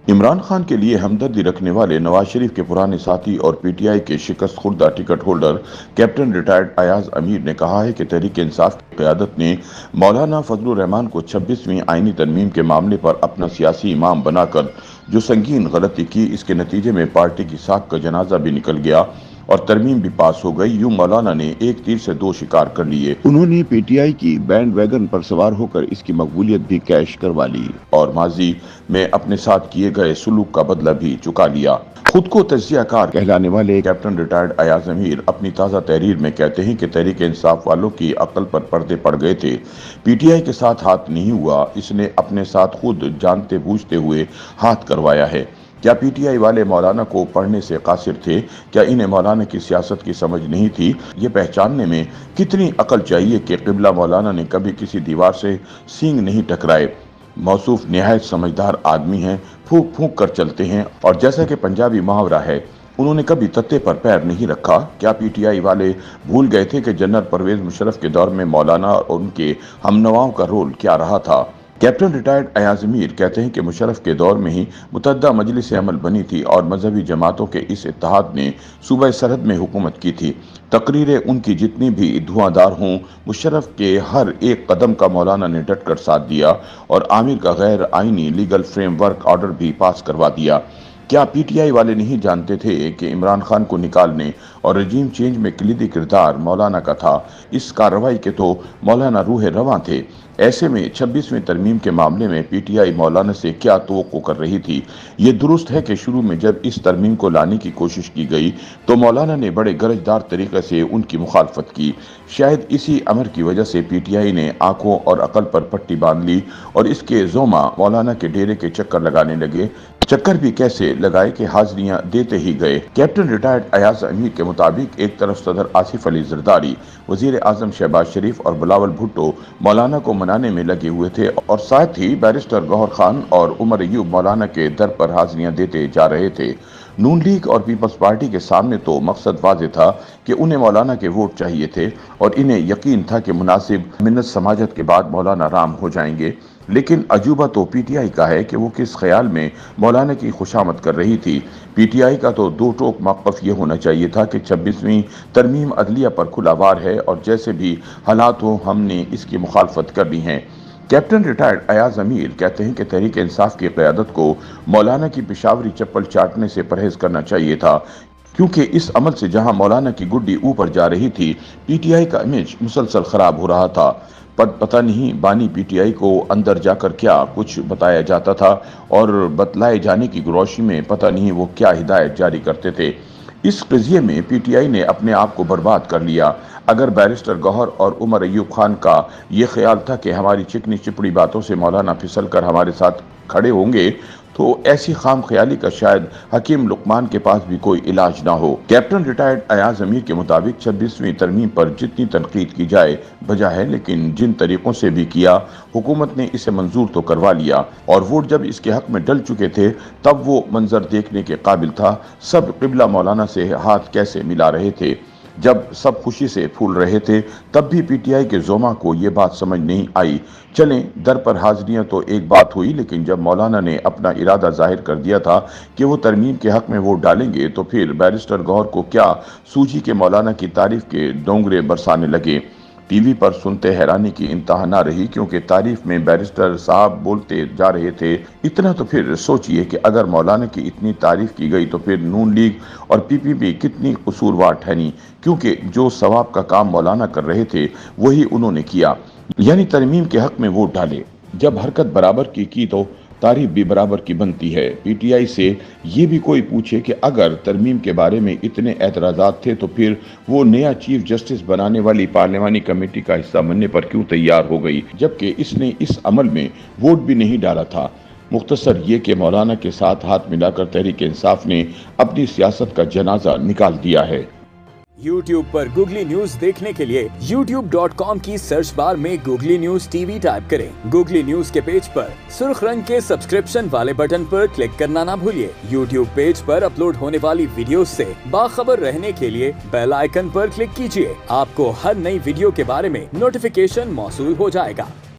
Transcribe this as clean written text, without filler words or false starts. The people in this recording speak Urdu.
عمران خان کے لیے ہمدردی رکھنے والے نواز شریف کے پرانے ساتھی اور پی ٹی آئی کے شکست خوردہ ticket holder captain retired Ayaz Amir نے کہا ہے کہ تحریک انصاف کی قیادت نے مولانا فضل الرحمان کو 26ویں آئینی ترمیم کے معاملے پر اپنا سیاسی امام بنا کر جو سنگین غلطی کی، اس کے نتیجے میں پارٹی کی ساکھ کا جنازہ بھی نکل گیا اور ترمیم بھی پاس ہو گئی۔ یوں مولانا نے ایک تیر سے دو شکار کر لیے۔ انہوں نے پی ٹی آئی کی بینڈ ویگن پر سوار ہو کر اس کی مقبولیت بھی کیش کروا لی اور ماضی میں اپنے ساتھ کیے گئے سلوک کا بدلہ بھی چکا لیا۔ خود کو تجزیہ کار کہلانے والے کیپٹن ریٹائرڈ ایاز امیر اپنی تازہ تحریر میں کہتے ہیں کہ تحریک انصاف والوں کی عقل پر پردے پڑ گئے تھے۔ پی ٹی آئی کے ساتھ ہاتھ نہیں ہوا، اس نے اپنے ساتھ خود جانتے بوجھتے ہوئے ہاتھ کروایا ہے۔ کیا پی ٹی آئی والے مولانا کو پڑھنے سے قاصر تھے؟ کیا انہیں مولانا کی سیاست کی سمجھ نہیں تھی؟ یہ پہچاننے میں کتنی عقل چاہیے کہ قبلہ مولانا نے کبھی کسی دیوار سے سینگ نہیں ٹکرائے۔ موصوف نہایت سمجھدار آدمی ہیں، پھونک پھونک کر چلتے ہیں، اور جیسا کہ پنجابی محاورہ ہے، انہوں نے کبھی تتے پر پیر نہیں رکھا۔ کیا پی ٹی آئی والے بھول گئے تھے کہ جنرل پرویز مشرف کے دور میں مولانا اور ان کے ہم نواؤں کا رول کیا رہا تھا؟ کیپٹن ریٹائرڈ ایاز امیر کہتے ہیں کہ مشرف کے دور میں ہی متعدد مجلس عمل بنی تھی اور مذہبی جماعتوں کے اس اتحاد نے صوبہ سرحد میں حکومت کی تھی۔ تقریریں ان کی جتنی بھی دھواں ہوں، مشرف کے ہر ایک قدم کا مولانا نے ڈٹ کر ساتھ دیا اور عامر کا غیر آئینی لیگل فریم ورک آرڈر بھی پاس کروا دیا۔ کیا پی ٹی آئی والے نہیں جانتے تھے کہ عمران خان کو نکالنے اور رجیم چینج میں کلیدی کردار مولانا کا تھا؟ اس کارروائی کے تو مولانا روح رواں تھے۔ ایسے میں 26ویں ترمیم کے معاملے میں پی ٹی آئی مولانا سے کیا توقع کر رہی تھی؟ یہ درست ہے کہ شروع میں جب اس ترمیم کو لانے کی کوشش کی گئی تو مولانا نے بڑے گرجدار طریقے سے ان کی مخالفت کی۔ شاید اسی امر کی وجہ سے پی ٹی آئی نے آنکھوں اور عقل پر پٹی باندھ لی اور اس کے زوما مولانا کے ڈیرے کے چکر لگانے لگے۔ چکر بھی کیسے لگائے کہ حاضریاں دیتے ہی گئے۔ کیپٹن ریٹائرڈ ایاز امیر کے مطابق ایک طرف صدر آصف علی زرداری، وزیر اعظم شہباز شریف اور بلاول بھٹو مولانا کو منانے میں لگے ہوئے تھے اور ساتھ ہی بیرسٹر گوہر خان اور عمر ایوب مولانا کے در پر حاضریاں دیتے جا رہے تھے۔ نون لیگ اور پیپلز پارٹی کے سامنے تو مقصد واضح تھا کہ انہیں مولانا کے ووٹ چاہیے تھے اور انہیں یقین تھا کہ مناسب منت سماجت کے بعد مولانا رام ہو جائیں گے۔ لیکن عجوبہ تو پی ٹی آئی کا ہے کہ وہ کس خیال میں مولانا کی خوشامد کر رہی تھی۔ پی ٹی آئی کا تو دو ٹوک موقف یہ ہونا چاہیے تھا کہ 26ویں ترمیم عدلیہ پر کھلا وار ہے اور جیسے بھی حالات ہوں ہم نے اس کی مخالفت کرنی ہے۔ کیپٹن ریٹائرڈ ایاز امیر کہتے ہیں کہ تحریک انصاف کی قیادت کو مولانا کی پشاوری چپل چاٹنے سے پرہیز کرنا چاہیے تھا، کیونکہ اس عمل سے جہاں مولانا کی گڈی اوپر جا رہی تھی، پی ٹی آئی کا امیج مسلسل خراب ہو رہا تھا۔ پتہ نہیں بانی پی ٹی آئی کو اندر جا کر کیا کچھ بتایا جاتا تھا اور بتلائے جانے کی روشنی میں پتہ نہیں وہ کیا ہدایت جاری کرتے تھے۔ اس قضیے میں پی ٹی آئی نے اپنے آپ کو برباد کر لیا۔ اگر بیرسٹر گوہر اور عمر ایوب خان کا یہ خیال تھا کہ ہماری چکنی چپڑی باتوں سے مولانا پھسل کر ہمارے ساتھ کھڑے ہوں گے تو ایسی خام خیالی کا شاید حکیم لقمان کے پاس بھی کوئی علاج نہ ہو۔ کیپٹن ریٹائرڈ ایاز امیر کے مطابق 26ویں ترمیم پر جتنی تنقید کی جائے بجا ہے، لیکن جن طریقوں سے بھی کیا، حکومت نے اسے منظور تو کروا لیا اور ووٹ جب اس کے حق میں ڈل چکے تھے تب وہ منظر دیکھنے کے قابل تھا۔ سب قبلہ مولانا سے ہاتھ کیسے ملا رہے تھے۔ جب سب خوشی سے پھول رہے تھے تب بھی پی ٹی آئی کے زوما کو یہ بات سمجھ نہیں آئی۔ چلیں، در پر حاضریاں تو ایک بات ہوئی، لیکن جب مولانا نے اپنا ارادہ ظاہر کر دیا تھا کہ وہ ترمیم کے حق میں ووٹ ڈالیں گے تو پھر بیرسٹر گوہر کو کیا سوجی کے مولانا کی تعریف کے ڈونگرے برسانے لگے۔ ٹی وی پر سنتے حیرانی کی انتہا نہ رہی، کیونکہ تعریف میں بیرسٹر صاحب بولتے جا رہے تھے۔ اتنا تو پھر سوچئے کہ اگر مولانا کی اتنی تعریف کی گئی تو پھر نون لیگ اور پی پی پی کتنی قصوروار ٹھہری، کیونکہ جو ثواب کا کام مولانا کر رہے تھے وہی انہوں نے کیا، یعنی ترمیم کے حق میں ووٹ ڈالے۔ جب حرکت برابر کی تو تعریف بھی برابر کی بنتی ہے۔ پی ٹی آئی سے یہ بھی کوئی پوچھے کہ اگر ترمیم کے بارے میں اتنے اعتراضات تھے تو پھر وہ نیا چیف جسٹس بنانے والی پارلیمانی کمیٹی کا حصہ بننے پر کیوں تیار ہو گئی، جبکہ اس نے اس عمل میں ووٹ بھی نہیں ڈالا تھا۔ مختصر یہ کہ مولانا کے ساتھ ہاتھ ملا کر تحریک انصاف نے اپنی سیاست کا جنازہ نکال دیا ہے۔ یوٹیوب پر گوگلی نیوز دیکھنے کے لیے youtube.com کی سرچ بار میں googly news T V type کریں۔ گوگلی نیوز کے پیج پر سرخ رنگ کے سبسکرپشن والے بٹن پر کلک کرنا نہ بھولیے۔ یوٹیوب پیج پر اپلوڈ ہونے والی ویڈیوز سے باخبر رہنے کے لیے بیل آئیکن پر کلک کیجیے۔ آپ کو ہر نئی ویڈیو کے بارے میں نوٹیفیکیشن موصول ہو جائے گا۔